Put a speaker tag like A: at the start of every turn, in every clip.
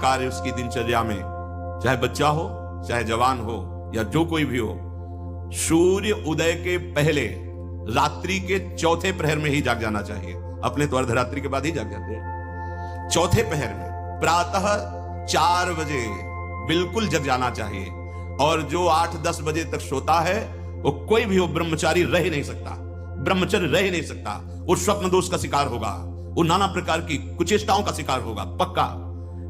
A: कार्य उसकी दिनचर्या में, चाहे बच्चा हो चाहे जवान हो या जो कोई भी हो, सूर्य उदय के पहले रात्रि के चौथे प्रहर में ही जाग जाना चाहिए। अपने तो अर्धरात्रि के बाद ही जाग जाते हैं, चौथे प्रहर में प्रातः 4 बजे बिल्कुल जग जाना चाहिए। और जो 8-10 बजे तक सोता है वो कोई भी हो ब्रह्मचारी रह ही नहीं सकता, ब्रह्मचर्य रह ही नहीं सकता। वो स्वप्न दोष का शिकार होगा, वो नाना प्रकार की कुचेष्टाओं का शिकार होगा पक्का।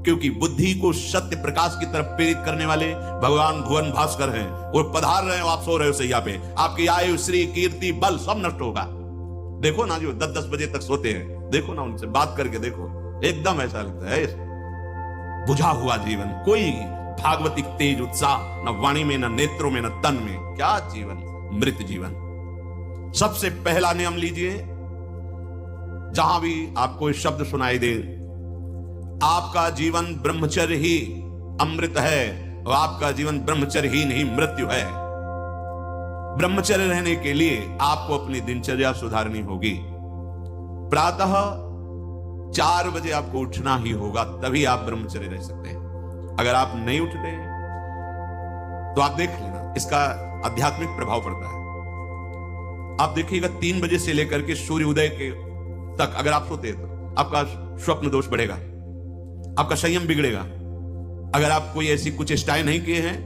A: क्योंकि बुद्धि को सत्य प्रकाश की तरफ प्रेरित करने वाले भगवान भुवन भास्कर हैं। वो पधार रहे हो, आप सो रहे हो सैया पे, आपकी आयु श्री कीर्ति बल सब नष्ट होगा। देखो ना जो 10-10 बजे तक सोते हैं, देखो ना उनसे बात करके देखो, एकदम ऐसा लगता है बुझा हुआ जीवन, कोई भागवतिक तेज उत्साह न वाणी में, न नेत्रों में, न तन में। क्या जीवन, मृत जीवन। सबसे पहला नियम लीजिए, जहां भी आपको ये शब्द सुनाई दे, आपका जीवन ब्रह्मचर्य ही अमृत है और आपका जीवन ब्रह्मचर्य ही नहीं मृत्यु है। ब्रह्मचर्य रहने के लिए आपको अपनी दिनचर्या सुधारनी होगी। प्रातः 4 बजे आपको उठना ही होगा, तभी आप ब्रह्मचर्य रह सकते हैं। अगर आप नहीं उठते तो आप देख लेना, इसका आध्यात्मिक प्रभाव पड़ता है। आप देखिएगा 3 बजे से लेकर के सूर्य उदय के तक अगर आप सोते हैं तो आपका स्वप्न दोष बढ़ेगा, आपका संयम बिगड़ेगा। अगर आप कोई ऐसी कुछ चेष्टाएं नहीं किए हैं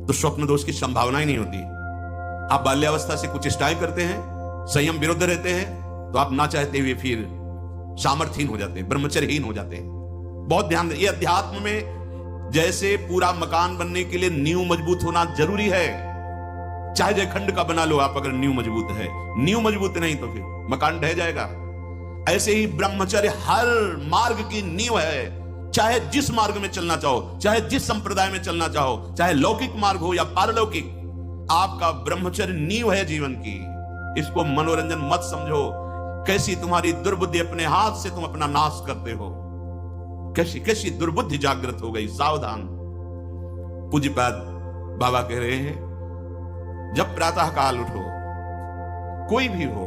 A: तो स्वप्न दोष की संभावना ही नहीं होती। आप बाल्यावस्था से कुछ चेष्टाएं करते हैं, संयम विरुद्ध रहते हैं, तो आप ना चाहते हुए फिर सामर्थ्यहीन हो जाते हैं, ब्रह्मचर्यहीन हो जाते हैं। बहुत ध्यान दें, ये अध्यात्म में जैसे पूरा मकान बनने के लिए नींव मजबूत होना जरूरी है। चाहे जयखंड का बना लो आप, अगर नींव मजबूत है, नींव मजबूत नहीं तो फिर मकान ढह जाएगा। ऐसे ही ब्रह्मचर्य हर मार्ग की नींव है। चाहे जिस मार्ग में चलना चाहो, चाहे जिस संप्रदाय में चलना चाहो, चाहे लौकिक मार्ग हो या पारलौकिक, आपका ब्रह्मचर्य नींव है जीवन की। इसको मनोरंजन मत समझो। कैसी तुम्हारी दुर्बुद्धि, अपने हाथ से तुम अपना नाश करते हो। कैसी कैसी दुर्बुद्धि जागृत हो गई, सावधान। पूज्यपाद बाबा कह रहे हैं, जब प्रातः काल उठो, कोई भी हो,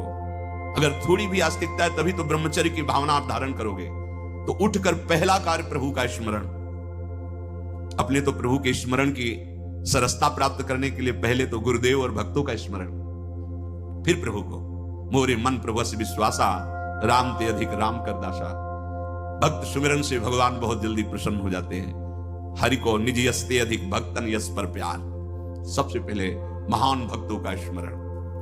A: अगर थोड़ी भी आस्तिकता है तभी तो ब्रह्मचर्य की भावना आप धारण करोगे। तो उठकर पहला कार्य प्रभु का स्मरण। अपने तो प्रभु के स्मरण की सरसता प्राप्त करने के लिए पहले तो गुरुदेव और भक्तों का स्मरण, फिर प्रभु को। मोरे मन प्रभु से विश्वासा, राम ते अधिक राम कर दासा। भक्त सुमिरन से भगवान बहुत जल्दी प्रसन्न हो जाते हैं। हरि को निज यस्ते अधिक भक्तन यस पर प्यार। सबसे पहले महान भक्तों का स्मरण,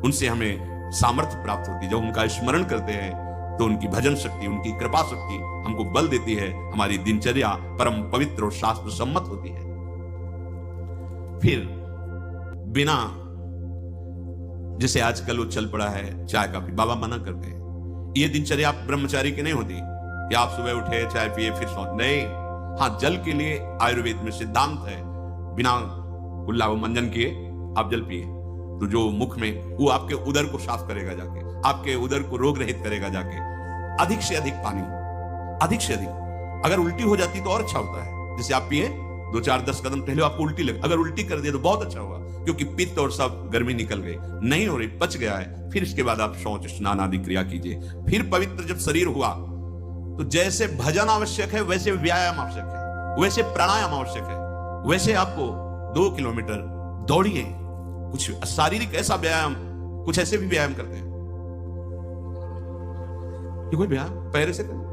A: उनसे हमें सामर्थ्य प्राप्त होती है। जब उनका स्मरण करते हैं तो उनकी भजन शक्ति, उनकी कृपा शक्ति हमको बल देती है। हमारी दिनचर्या परम पवित्र और शास्त्र सम्मत होती है। फिर बिना, जैसे आजकल वो चल पड़ा है चाय काफी, बाबा मना करते हैं, ये दिनचर्या ब्रह्मचारी की नहीं होती कि आप सुबह उठे चाय पिए फिर सो। नहीं, हाँ, जल के लिए आयुर्वेद में सिद्धांत है, बिना कुल्ला वो मंजन किए आप जल पिए तो जो मुख में, वो आपके उदर को साफ करेगा जाके, आपके उदर को रोग रहित करेगा जाके। अधिक से अधिक पानी, अधिक से अधिक। अगर उल्टी हो जाती तो और अच्छा होता है। जैसे आप पिए 2-4-10 कदम पहले आपको उल्टी लगे, अगर उल्टी कर दिया तो बहुत अच्छा हुआ, क्योंकि पित्त और सब गर्मी निकल गई, नहीं हो रही, पच गया है। फिर इसके बाद आप शौच स्नान आदि क्रिया कीजिए। फिर पवित्र जब शरीर हुआ तो जैसे भजन आवश्यक है वैसे व्यायाम आवश्यक है, वैसे प्राणायाम आवश्यक है। वैसे आपको 2 किलोमीटर दौड़िए, कुछ शारीरिक ऐसा व्यायाम, कुछ ऐसे भी व्यायाम करते हैं। ये कोई व्यायाम पैर से करें,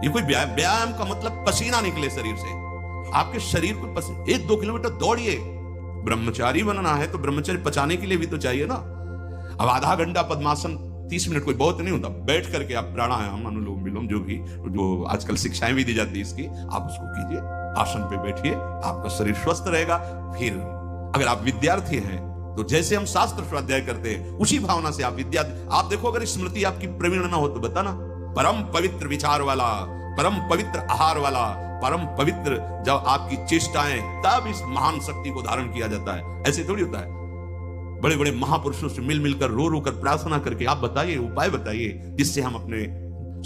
A: ये कोई व्यायाम का मतलब पसीना निकले शरीर से, आपके शरीर को 1-2 किलोमीटर दौड़िए। ब्रह्मचारी बनना है तो ब्रह्मचर्य पचाने के लिए भी तो चाहिए ना। अब आधा घंटा पद्मासन, 30 मिनट कोई बहुत नहीं होता। बैठ करके आप प्राणायाम, अनुलोम विलोम, जो आजकल शिक्षाएं भी दी जाती है इसकी, आप उसको कीजिए। आसन पे बैठिए, आपका शरीर स्वस्थ रहेगा। फिर अगर आप विद्यार्थी हैं तो जैसे हम शास्त्र स्वाध्याय करते हैं उसी भावना से आप विद्यार्थी, आप देखो अगर स्मृति आपकी प्रवीण ना हो तो बताना। परम पवित्र विचार वाला, परम पवित्र आहार वाला, परम पवित्र जब आपकी चेष्टाएं, तब इस महान शक्ति को धारण किया जाता है। ऐसे थोड़ी होता है। बड़े बड़े महापुरुषों से मिल मिलकर रो रो कर प्रार्थना करके आप बताइए, उपाय बताइए जिससे हम अपने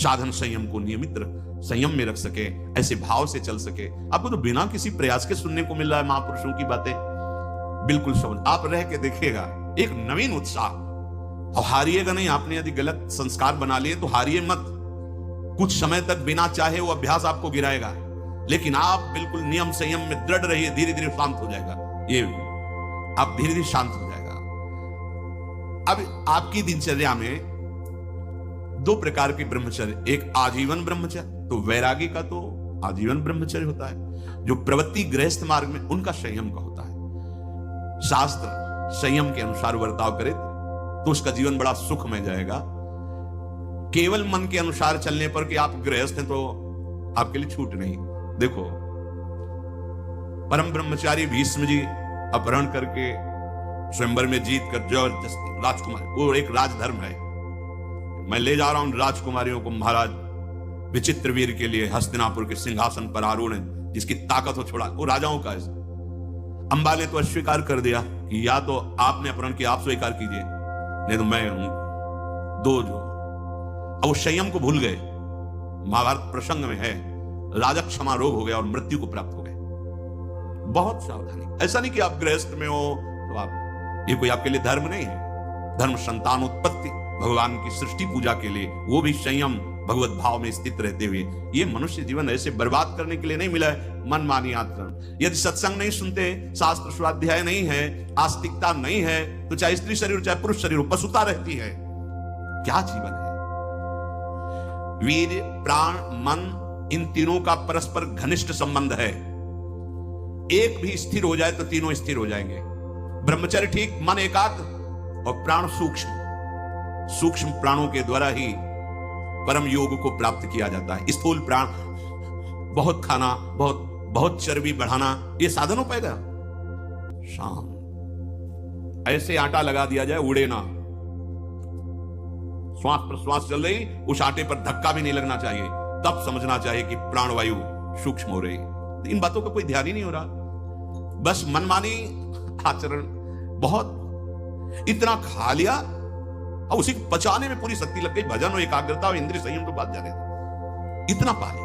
A: साधन संयम को नियमित संयम में रख सके, ऐसे भाव से चल सके। आपको तो बिना किसी प्रयास के सुनने को मिल रहा है महापुरुषों की बातें। बिल्कुल समझ, आप रह के देखिएगा, एक नवीन उत्साह। और हारिएगा नहीं। आपने यदि गलत संस्कार बना लिए तो हारिए मत। कुछ समय तक बिना चाहे वो अभ्यास आपको गिराएगा, लेकिन आप बिल्कुल नियम संयम में दृढ़ रहिए, धीरे धीरे शांत हो जाएगा। ये आप धीरे धीरे शांत हो जाएगा। अब आपकी दिनचर्या में दो प्रकार के ब्रह्मचर्य, एक आजीवन ब्रह्मचर्य, तो वैरागी का तो आजीवन ब्रह्मचर्य होता है। जो प्रवृत्ति गृहस्थ मार्ग में, उनका संयम का होता है। शास्त्र संयम के अनुसार बर्ताव करे तो उसका जीवन बड़ा सुखमय जाएगा। केवल मन के अनुसार चलने पर कि आप गृहस्थ हैं तो आपके लिए छूट नहीं। देखो, परम ब्रह्मचारी भीष्म जी अपहरण करके स्वयंवर में जीत कर जबरदस्ती राजकुमारी, वो एक राजधर्म है, मैं ले जा रहा हूं राजकुमारियों को महाराज विचित्रवीर के लिए हस्तिनापुर के सिंहासन पर आरूढ़ है, जिसकी ताकत हो छोड़ा, वो राजाओं का है। अंबा ने तो अस्वीकार कर दिया कि या तो आपने अपहरण किया, आप स्वीकार कीजिए, नहीं तो मैं हूं दो जो। अब वो संयम को भूल गए। महाभारत प्रसंग में है, राजा क्षमा रोग हो गया और मृत्यु को प्राप्त हो गए। बहुत सावधानी। ऐसा नहीं कि आप गृहस्थ में हो तो आप, ये कोई आपके लिए धर्म नहीं है। धर्म संतान उत्पत्ति, भगवान की सृष्टि पूजा के लिए, वो भी संयम भगवत भाव में स्थित रहते हुए। ये मनुष्य जीवन ऐसे बर्बाद करने के लिए नहीं मिला है मनमानी आचरण। यदि सत्संग नहीं सुनते, शास्त्र स्वाध्याय नहीं है, आस्तिकता नहीं है, तो चाहे स्त्री शरीर चाहे पुरुष शरीर हो, पशुता रहती है। क्या जीवन है? वीर, प्राण, मन, इन तीनों का परस्पर घनिष्ठ संबंध है। एक भी स्थिर हो जाए तो तीनों स्थिर हो जाएंगे। ब्रह्मचर्य ठीक, मन एकाग्र और प्राण सूक्ष्म। सूक्ष्म प्राणों के द्वारा ही परम योग को प्राप्त किया जाता है। स्थूल प्राण, बहुत खाना, बहुत चर्बी बढ़ाना, ये साधन हो पाएगा? शांत, ऐसे आटा लगा दिया जाए उड़े ना। श्वास प्रश्वास चल रही, उस आटे पर धक्का भी नहीं लगना चाहिए, तब समझना चाहिए कि प्राणवायु सूक्ष्म हो रही। इन बातों का कोई ध्यान ही नहीं हो रहा, बस मनमानी आचरण। बहुत इतना खा लिया और उसी को पचाने में पूरी शक्ति लग गई। भजन और एकाग्रता और इंद्रिय संयम तो बात जाने दो, इतना पा लिया।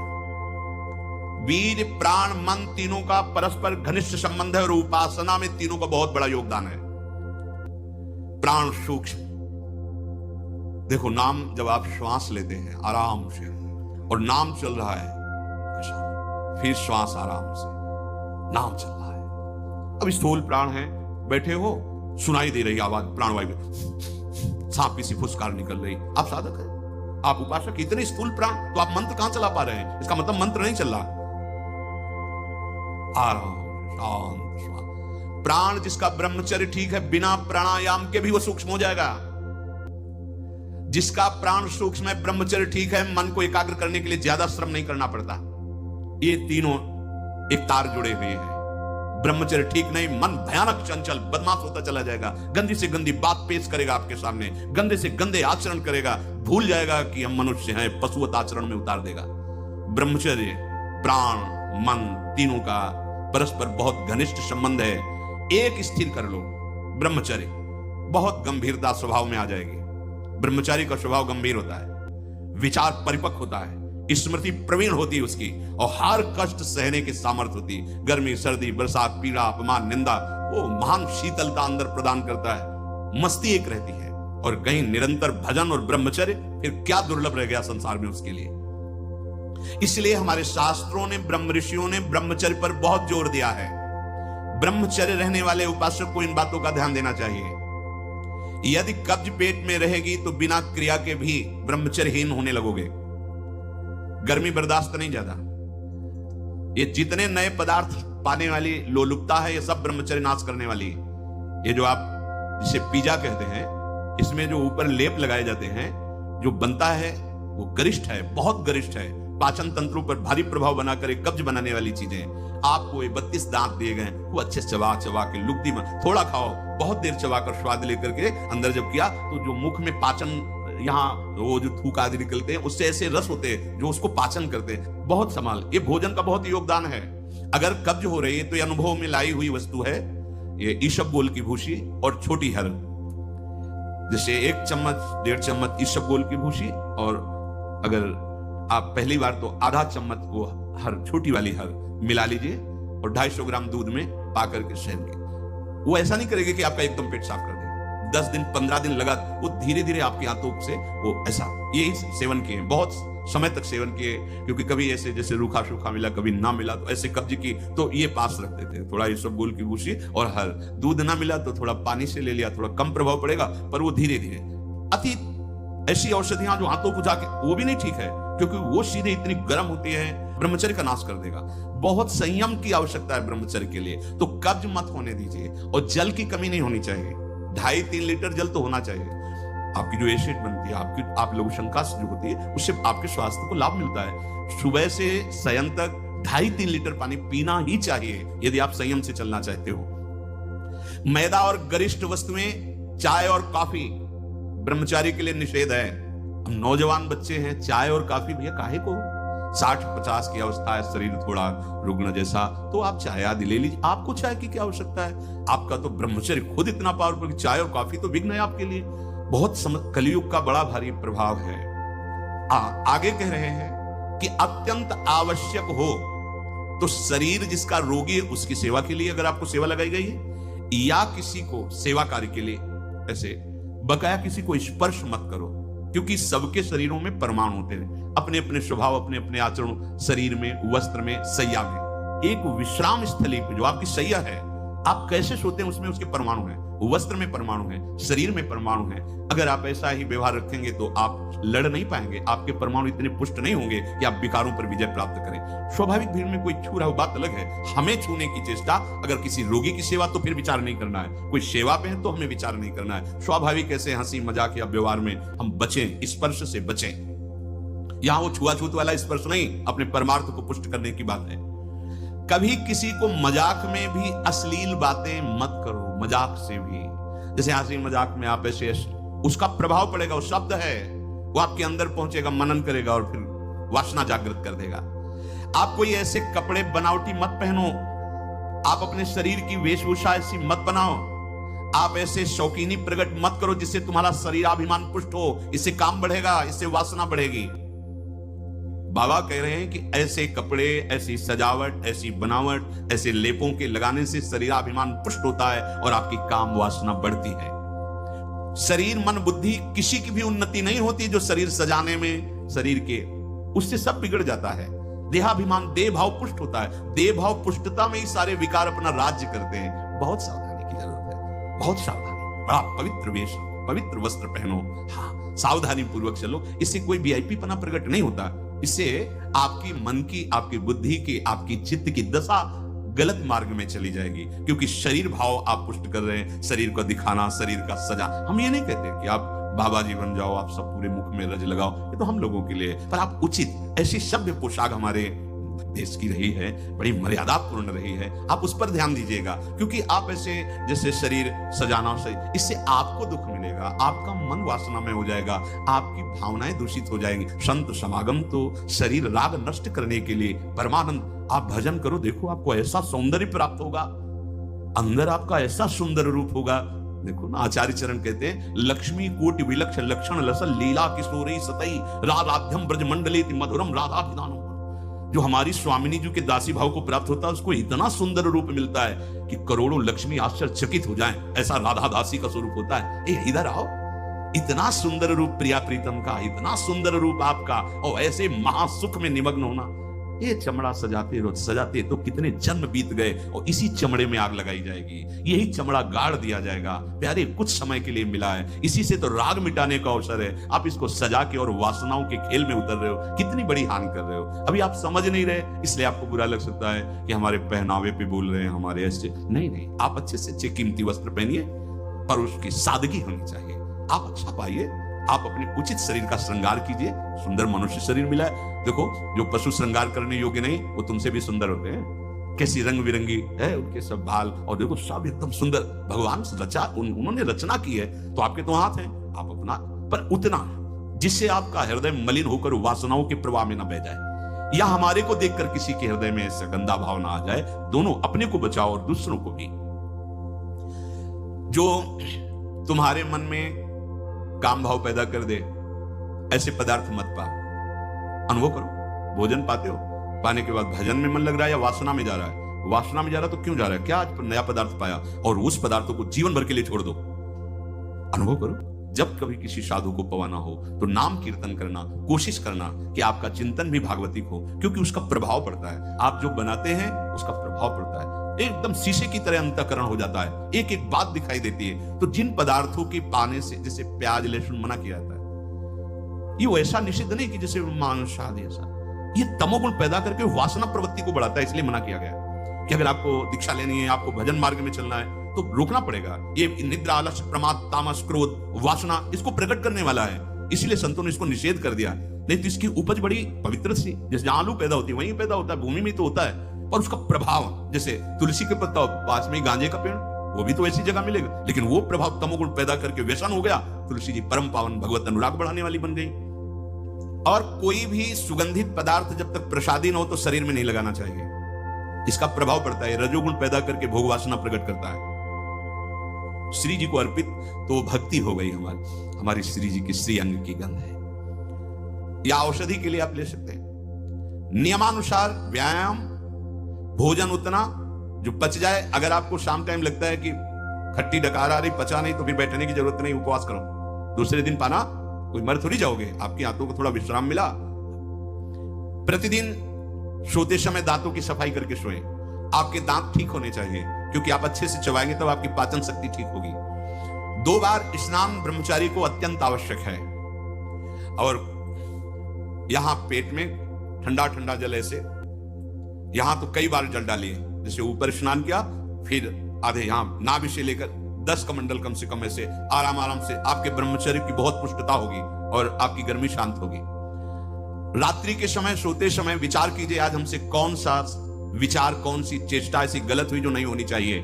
A: वीर, प्राण, मन, तीनों का परस्पर घनिष्ठ संबंध है और उपासना में तीनों का बहुत बड़ा योगदान है। प्राण सूक्ष्म, देखो नाम जब आप श्वास लेते हैं आराम से और नाम चल रहा है, फिर श्वास आराम से, नाम चल रहा है। अब स्थूल प्राण है, बैठे हो, सुनाई दे रही आवाज प्राणवायु, सांप की सी फुसकार निकल रही, आप साधक है, आप उपासक। इतने स्थूल प्राण, तो आप मंत्र कहां चला पा रहे हैं? इसका मतलब मंत्र नहीं चल रहा। आराम, शांत, शांत। प्राण जिसका ब्रह्मचर्य ठीक है, बिना प्राणायाम के भी वो सूक्ष्म हो जाएगा। जिसका प्राण सूक्ष्म है, ब्रह्मचर्य ठीक है, मन को एकाग्र करने के लिए ज्यादा श्रम नहीं करना पड़ता। ये तीनों एक तार जुड़े हुए हैं। ब्रह्मचर्य ठीक नहीं, मन भयानक चंचल बदमाश होता चला जाएगा, गंदी से गंदी बात पेश करेगा आपके सामने, गंदे से गंदे आचरण करेगा, भूल जाएगा कि हम मनुष्य हैं, पशुवत आचरण में उतार देगा। ब्रह्मचर्य, प्राण, मन, तीनों का परस्पर बहुत घनिष्ठ संबंध है। एक स्थिर कर लो ब्रह्मचर्य, बहुत गंभीरता स्वभाव में आ जाएगी। ब्रह्मचारी का स्वभाव गंभीर होता है, विचार परिपक्व होता है, स्मृति प्रवीण होती है उसकी, और हर कष्ट सहने की सामर्थ्य होती है। गर्मी, सर्दी, बरसात, पीड़ा, अपमान, निंदा, वो महान शीतलता अंदर प्रदान करता है। मस्ती एक रहती है, और कहीं निरंतर भजन और ब्रह्मचर्य, फिर क्या दुर्लभ रह गया संसार में उसके लिए। इसलिए हमारे शास्त्रों ने, ब्रह्म ऋषियों ने ब्रह्मचर्य पर बहुत जोर दिया है। ब्रह्मचर्य रहने वाले उपासक को इन बातों का ध्यान देना चाहिए। यदि कब्ज पेट में रहेगी तो बिना क्रिया के भी ब्रह्मचर्यहीन होने लगोगे। गर्मी बर्दाश्त नहीं ज्यादा, ये जितने नए पदार्थ पाने वाली लोलुपता है, ये सब ब्रह्मचर्य नाश करने वाली। ये जो आप जिसे पिज्जा कहते हैं, इसमें जो ऊपर लेप लगाए जाते हैं, जो बनता है वो गरिष्ठ है, बहुत गरिष्ठ है, पाचन तंत्रों पर भारी प्रभाव बनाकर एक कब्ज बनाने वाली चीजें। आपको ये 32 दांत दिए गए, वो अच्छे चबा चबा के लुगदी में थोड़ा खाओ, बहुत देर चबा कर स्वाद लेकर के अंदर जब किया तो जो मुख में पाचन, यहाँ वो जो थूक आदि निकलते हैं, उससे ऐसे रस होते हैं जो उसको पाचन करते हैं। बहुत संभाल, ये भोजन का बहुत योगदान है। अगर कब्ज हो रही है तो ये अनुभव में लाई हुई वस्तु है, ये ईशबगोल की भूसी और छोटी हर, जैसे 1 चम्मच 1.5 चम्मच ईशबगोल की भूसी, और अगर आप पहली बार तो आधा चम्मच वो हर, छोटी वाली हर मिला लीजिए और 250 ग्राम दूध में पा करके सेवन कीजिए। वो ऐसा नहीं करेगा कि आपका एकदम पेट साफ कर दे। 10 दिन 15 दिन लगा, वो धीरे धीरे आपकी आंतों से वो ऐसा, यही सेवन किए, बहुत समय तक सेवन किए, क्योंकि कभी ऐसे जैसे रूखा सूखा मिला, कभी ना मिला तो ऐसे कब्ज की तो ये पास रखते थे, थोड़ा इसबगोल की भूसी और हल। दूध ना मिला तो थोड़ा पानी से ले लिया, थोड़ा कम प्रभाव पड़ेगा, पर वो धीरे धीरे। अति ऐसी औषधियां जो हाथों को जाके, वो भी नहीं ठीक है, क्योंकि वो सीधे इतनी गर्म होती है, ब्रह्मचर्य का नाश कर देगा। बहुत संयम की आवश्यकता है ब्रह्मचर्य के लिए। तो कब्ज मत होने दीजिए, और जल की कमी नहीं होनी चाहिए। 2.5-3 लीटर जल तो होना चाहिए। आपकी जो एसिड बनती है, आपकी आप लघु शंका जो होती है, उससे आपके स्वास्थ्य को लाभ मिलता है। सुबह से शयन तक 2.5-3 लीटर पानी पीना ही चाहिए, यदि आप संयम से चलना चाहते हो। मैदा और गरिष्ठ वस्तुएं, चाय और कॉफी ब्रह्मचारी के लिए निषेध है। अब नौजवान बच्चे हैं, चाय और कॉफी भैया काहे को? 60-50 की अवस्था है, शरीर थोड़ा रुग्ण जैसा, तो आप चाय आदि ले लीजिए। आपको चाय की क्या आवश्यकता है? आपका तो ब्रह्मचर्य खुद इतना पावरफुल, चाय और कॉफी तो विघ्न है आपके लिए। बहुत कलयुग का बड़ा भारी प्रभाव है। आगे कह रहे हैं कि अत्यंत आवश्यक हो तो शरीर जिसका रोगी है उसकी सेवा के लिए अगर आपको सेवा लगाई गई है, या किसी को सेवा कार्य के लिए, ऐसे बकाया किसी को स्पर्श मत करो, क्योंकि सबके शरीरों में परमाणु होते हैं, अपने अपने स्वभाव, अपने अपने आचरण, शरीर में, वस्त्र में, सैया में। एक विश्राम स्थली पे जो आपकी सैया है, आप कैसे सोते हैं उसमें उसके परमाणु हैं, वस्त्र में परमाणु हैं, शरीर में परमाणु हैं। अगर आप ऐसा ही व्यवहार रखेंगे तो आप लड़ नहीं पाएंगे, आपके परमाणु इतने पुष्ट नहीं होंगे कि आप विकारों पर विजय प्राप्त करें। स्वाभाविक भीड़ में कोई छू रहा हो बात अलग है, हमें छूने की चेष्टा, अगर किसी रोगी की सेवा तो फिर विचार नहीं करना है, कोई सेवा पे है तो हमें विचार नहीं करना है। स्वाभाविक ऐसे हंसी मजाक या व्यवहार में हम बचें, स्पर्श से बचें। यहां वो छुआछूत वाला स्पर्श नहीं, अपने परमार्थ को पुष्ट करने की बात है। कभी किसी को मजाक में भी अश्लील बातें मत करो, मजाक से भी, जैसे हंसी मजाक में आप ऐसे, उसका प्रभाव पड़ेगा, वो शब्द है, वो आपके अंदर पहुंचेगा, मनन करेगा और फिर वासना जागृत कर देगा। आप कोई ऐसे कपड़े बनावटी मत पहनो, आप अपने शरीर की वेशभूषा ऐसी मत बनाओ, आप ऐसे शौकीनी प्रकट मत करो जिससे तुम्हारा शरीराभिमान पुष्ट हो, इससे काम बढ़ेगा, इससे वासना बढ़ेगी। बाबा कह रहे हैं कि ऐसे कपड़े, ऐसी सजावट, ऐसी बनावट, ऐसे लेपों के लगाने से शरीराभिमान पुष्ट होता है और आपकी काम वासना बढ़ती है। शरीर, मन, बुद्धि, किसी की भी उन्नति नहीं होती जो शरीर सजाने में, शरीर के, उससे सब बिगड़ जाता है। देहाभिमान, देह भाव पुष्ट होता है, देह भाव पुष्टता में ही सारे विकार अपना राज्य करते हैं। बहुत सावधानी की जरूरत है, बहुत सावधानी। बड़ा पवित्र वेश, पवित्र वस्त्र पहनो, हाँ, सावधानी पूर्वक चलो, इससे कोई वीआईपी पना प्रकट नहीं होता। इससे आपकी मन की, आपकी बुद्धि की, आपकी चित्त की दशा गलत मार्ग में चली जाएगी, क्योंकि शरीर भाव आप पुष्ट कर रहे हैं, शरीर को दिखाना, शरीर का सजा। हम ये नहीं कहते कि आप बाबा जी बन जाओ, आप सब पूरे मुख में रज लगाओ, ये तो हम लोगों के लिए, पर आप उचित ऐसी सभ्य पोशाक हमारे देश की रही है, बड़ी मर्यादापूर्ण रही है, आप उस पर ध्यान दीजिएगा, क्योंकि आप ऐसे जैसे शरीर सजाना सही, इससे आपको दुख मिलेगा, आपका मन वासना में हो जाएगा, आपकी भावनाएं दूषित हो जाएंगी। संत समागम तो शरीर राग नष्ट करने के लिए, परमानंद, आप भजन करो, देखो आपको ऐसा सौंदर्य प्राप्त होगा, अंदर आपका ऐसा सुंदर रूप होगा। देखो ना, आचार्य चरण कहते हैं, लक्ष्मी कोटि विलक्ष लक्षण लसल लीला किशोरी सतई राधाध्यम ब्रज मंडले मधुरम राधाभिधानम। जो हमारी स्वामिनी जी के दासी भाव को प्राप्त होता है, उसको इतना सुंदर रूप मिलता है कि करोड़ों लक्ष्मी आश्चर्यचकित हो जाएं, ऐसा राधा दासी का स्वरूप होता है। ए इधर आओ, इतना सुंदर रूप प्रिया प्रीतम का, इतना सुंदर रूप आपका, और ऐसे महासुख में निमग्न होना। ये चमड़ा सजाते तो कितने जन्म बीत गए, और इसी चमड़े में आग लगाई जाएगी, यही चमड़ा गाड़ दिया जाएगा। प्यारे, कुछ समय के लिए मिला है, इसी से तो राग मिटाने का अवसर है। आप इसको सजा के और वासनाओं के खेल में उतर रहे हो, कितनी बड़ी हानि कर रहे हो। अभी आप समझ नहीं रहे, इसलिए आपको बुरा लग सकता है कि हमारे पहनावे पे बोल रहे हैं, हमारे ऐसे नहीं, आप अच्छे से अच्छे कीमती वस्त्र पहनिए, पर उसकी सादगी होनी चाहिए। आप अच्छा पाइए, आप अपने उचित शरीर का श्रृंगार कीजिए। सुंदर मनुष्य शरीर मिला है, देखो, जो पशु श्रृंगार करने योग्य नहीं, वो तुमसे भी सुंदर होते हैं। कैसी रंग बिरंगी है उनके सब बाल, और देखो सब एकदम सुंदर, भगवान रचा, उन्होंने रचना की है, तो आपके तो हाथ हैं, आप अपना, पर उतना जिससे आपका हृदय मलिन होकर वासनाओं के प्रवाह में न बह जाए, या हमारे को देखकर किसी के हृदय में ऐसा गंदा भाव ना आ जाए। दोनों, अपने को बचाओ और दूसरों को भी। जो तुम्हारे मन में काम भाव पैदा कर दे, ऐसे पदार्थ मत पाओ। अनुभव करो, भोजन पाते हो, पाने के बाद भजन में मन लग रहा है या वासना में जा रहा है? वासना में जा रहा तो क्यों जा रहा है? क्या आज नया पदार्थ पाया, और उस पदार्थों को जीवन भर के लिए छोड़ दो। अनुभव करो, जब कभी किसी साधु को पवाना हो तो नाम कीर्तन करना, कोशिश करना कि आपका चिंतन भी भागवतिक हो, क्योंकि उसका प्रभाव पड़ता है। आप जो बनाते हैं उसका प्रभाव पड़ता है, एकदम शीशे की तरह अंतःकरण हो जाता है, एक एक बात दिखाई देती है। तो जिन पदार्थों के पाने से, जैसे प्याज लहसुन मना किया जाता है, ये वैसा निषिद्ध नहीं कि जैसे मांस आदि, ऐसा ये तमोगुण पैदा करके वासना प्रवृत्ति को बढ़ाता है, इसलिए मना किया गया कि अगर आपको दीक्षा लेनी है, आपको भजन मार्ग में चलना है तो रोकना पड़ेगा। ये निद्रा, आलस्य, प्रमाद, तामस, क्रोध, वासना इसको प्रकट करने वाला है, इसलिए संतों ने इसको निषेध कर दिया। नहीं तो इसकी उपज बड़ी पवित्र सी, जैसे जहां आलू पैदा होती है वहीं पैदा होता है, भूमि में तो होता है, और उसका प्रभाव जैसे तुलसी के पत्ता पास में गांजे का पेड़, वो भी तो ऐसी जगह मिलेगा, लेकिन वो प्रभाव तमोगुण पैदा करके व्यसन हो गया। तुलसी जी परम पावन भगवत अनुराग बढ़ाने वाली बन गई। और कोई भी सुगंधित पदार्थ जब तक प्रसादी न हो तो शरीर में नहीं लगाना चाहिए, इसका प्रभाव पड़ता है, रजोगुण पैदा करके भोग वासना प्रकट करता है। श्री जी को अर्पित तो भक्ति हो गई हमारी श्री जी की श्री अंग की गंध है, या औषधि के लिए आप ले सकते हैं। नियमानुसार व्यायाम, भोजन उतना जो पच जाए। अगर आपको शाम टाइम लगता है कि खट्टी डकार आ रही, पचा नहीं, तो फिर बैठने की जरूरत नहीं, उपवास करो, दूसरे दिन पाना, कोई मर थोड़ी जाओगे, आपकी हाथों को थोड़ा विश्राम मिला। प्रतिदिन सोते समय दांतों की सफाई करके सोएं। आपके दांत ठीक होने चाहिए, क्योंकि आप अच्छे से चबाएंगे तब आपकी पाचन शक्ति ठीक होगी। 2 बार स्नान ब्रह्मचारी को अत्यंत आवश्यक है। और यहां पेट में ठंडा ठंडा जल, ऐसे यहां तो कई बार जल डालिए, जैसे ऊपर स्नान किया, फिर आधे यहां नाभि से लेकर 10 कमंडल कम से कम, ऐसे आराम आराम से आपके ब्रह्मचर्य की बहुत पुष्टता होगी और आपकी गर्मी शांत होगी। रात्रि के समय सोते समय विचार कीजिए, आज हमसे कौन सा विचार, कौन सी चेष्टा ऐसी गलत हुई जो नहीं होनी चाहिए,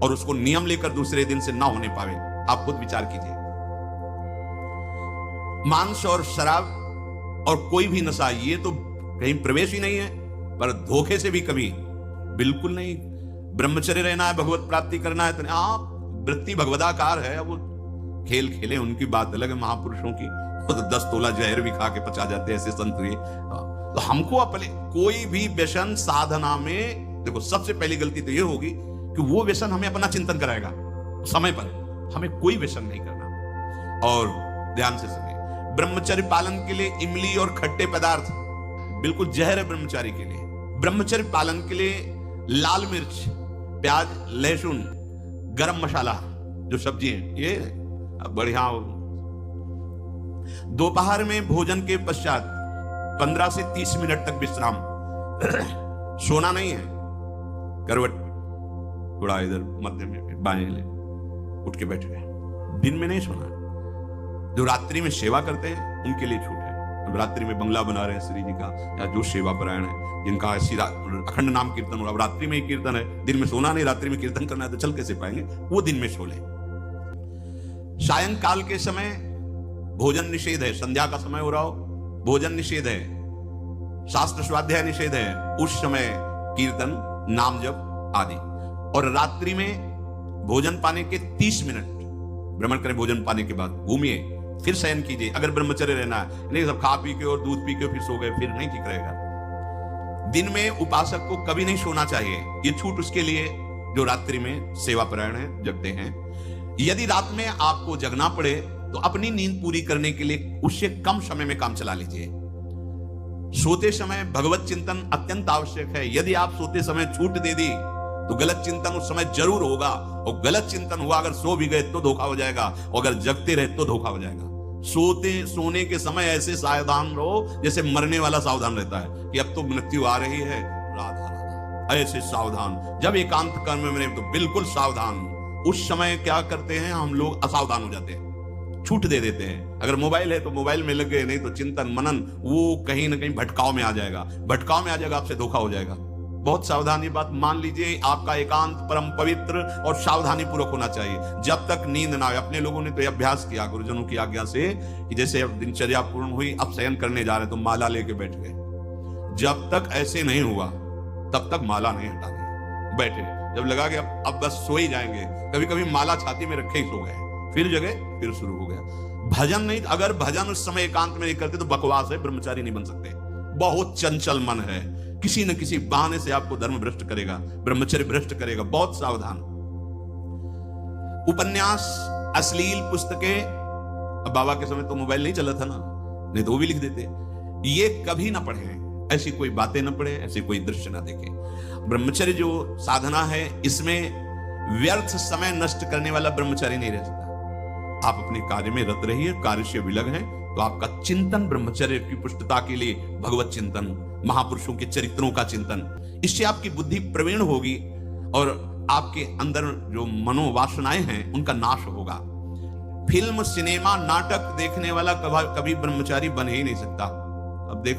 A: और उसको नियम लेकर दूसरे दिन से ना होने पावे। आप खुद विचार कीजिए। मांस और शराब और कोई भी नशा, ये तो कहीं प्रवेश ही नहीं है, पर धोखे से भी कभी बिल्कुल नहीं। ब्रह्मचर्य रहना है, भगवत प्राप्ति करना है, तो आप वृत्ति भगवदाकार है। वो खेल खेले, उनकी बात अलग है, महापुरुषों की तो 10 तोला जहर भी खा के पचा जाते हैं ऐसे संत हुए। तो हमको अपने कोई भी व्यसन साधना में, देखो सबसे पहली गलती तो ये होगी कि वो व्यसन हमें अपना चिंतन कराएगा समय पर, हमें कोई व्यसन नहीं करना। और ध्यान से सुनिए, ब्रह्मचर्य पालन के लिए इमली और खट्टे पदार्थ बिल्कुल जहर है ब्रह्मचारी के लिए। ब्रह्मचर्य पालन के लिए लाल मिर्च, प्याज, लहसुन, गरम मसाला, जो सब्जी है, ये बढ़िया। दोपहर में भोजन के पश्चात 15 से 30 मिनट तक विश्राम। सोना नहीं है, करवट थोड़ा इधर मध्य में बाएं ले, उठ के बैठ गए, दिन में नहीं सोना। जो रात्रि में सेवा करते हैं उनके लिए छूट है। अब रात्रि में बंगला बना रहे हैं श्री जी का, या जो सेवा परायण है, जिनका ऐसी अखंड नाम कीर्तन हो रहा, अब रात्रि में ही कीर्तन है, दिन में सोना नहीं, रात्रि में कीर्तन करना है, तो चल कैसे पाएंगे, वो दिन में सो ले। सायंकाल के समय भोजन निषेध है, संध्या का समय हो रहा हो, भोजन निषेध है, शास्त्र स्वाध्याय निषेध है, उस समय कीर्तन, नाम जप आदि। और रात्रि में भोजन पाने के 30 मिनट भ्रमण करें, भोजन पाने के बाद घूमिए, फिर शयन कीजिए। अगर ब्रह्मचर्य रहना है, नहीं सब खा पी के और दूध पी के फिर सो गए, फिर नहीं ठीक रहेगा। दिन में उपासक को कभी नहीं सोना चाहिए, ये छूट उसके लिए जो रात्रि में सेवा परायण है, जगते हैं। यदि रात में आपको जगना पड़े तो अपनी नींद पूरी करने के लिए उससे कम समय में काम चला लीजिए। सोते समय भगवत चिंतन अत्यंत आवश्यक है। यदि आप सोते समय छूट दे दी तो गलत चिंतन उस समय जरूर होगा, और गलत चिंतन हुआ, अगर सो भी गए तो धोखा हो जाएगा, और अगर जगते रहे तो धोखा हो जाएगा। सोने के समय ऐसे सावधान रहो जैसे मरने वाला सावधान रहता है कि अब तो मृत्यु आ रही है, राधा राधा, ऐसे सावधान। जब एकांत कर्म में तो बिल्कुल सावधान। उस समय क्या करते हैं हम लोग, असावधान हो जाते हैं, छूट दे देते हैं। अगर मोबाइल है तो मोबाइल में लग गए, नहीं तो चिंतन मनन वो कहीं ना कहीं भटकाव में आ जाएगा, भटकाव में आ जाएगा, आपसे धोखा हो जाएगा। बहुत सावधानी बात मान लीजिए। आपका एकांत परम पवित्र और सावधानी पूर्वक होना चाहिए जब तक नींद ना आए। अपने लोगों ने तो यह अभ्यास किया गुरुजनों की आज्ञा से कि जैसे अब दिनचर्या पूर्ण हुई, अब शयन करने जा रहे तो माला लेके बैठ गए। जब तक ऐसे नहीं हुआ तब तक माला नहीं हटानी, बैठे। जब लगा कि अब बस सो ही जाएंगे, कभी कभी माला छाती में रखे ही सो गए, फिर जगह फिर शुरू हो गया। भजन नहीं, अगर भजन उस समय एकांत में नहीं करते तो बकवास है, ब्रह्मचारी नहीं बन सकते। बहुत चंचल मन है, किसी न किसी बहाने से आपको धर्म भ्रष्ट करेगा, ब्रह्मचर्य भ्रष्ट करेगा। बहुत सावधान। उपन्यास, अश्लील पुस्तकें अब बाबा के समय तो मोबाइल नहीं चला था ना, नहीं तो वो भी लिख देते। ये कभी ना पढ़े, ऐसी कोई बातें ना पढ़े, ऐसे कोई दृश्य ना देखे। ब्रह्मचर्य जो साधना है, इसमें व्यर्थ समय नष्ट करने वाला ब्रह्मचारी नहीं रह सकता। आप अपने कार्य में रत रहिए, कार्य से विलग हैं, तो आपका चिंतन ब्रह्मचर्य की पुष्टता के लिए भगवत चिंतन, महापुरुषों के चरित्रों का चिंतन, इससे आपकी बुद्धि प्रवीण होगी और आपके अंदर जो मनोवासनाएं हैं उनका नाश होगा। फिल्म, सिनेमा, नाटक देखने वाला कभी ब्रह्मचारी बन ही नहीं सकता। अब देख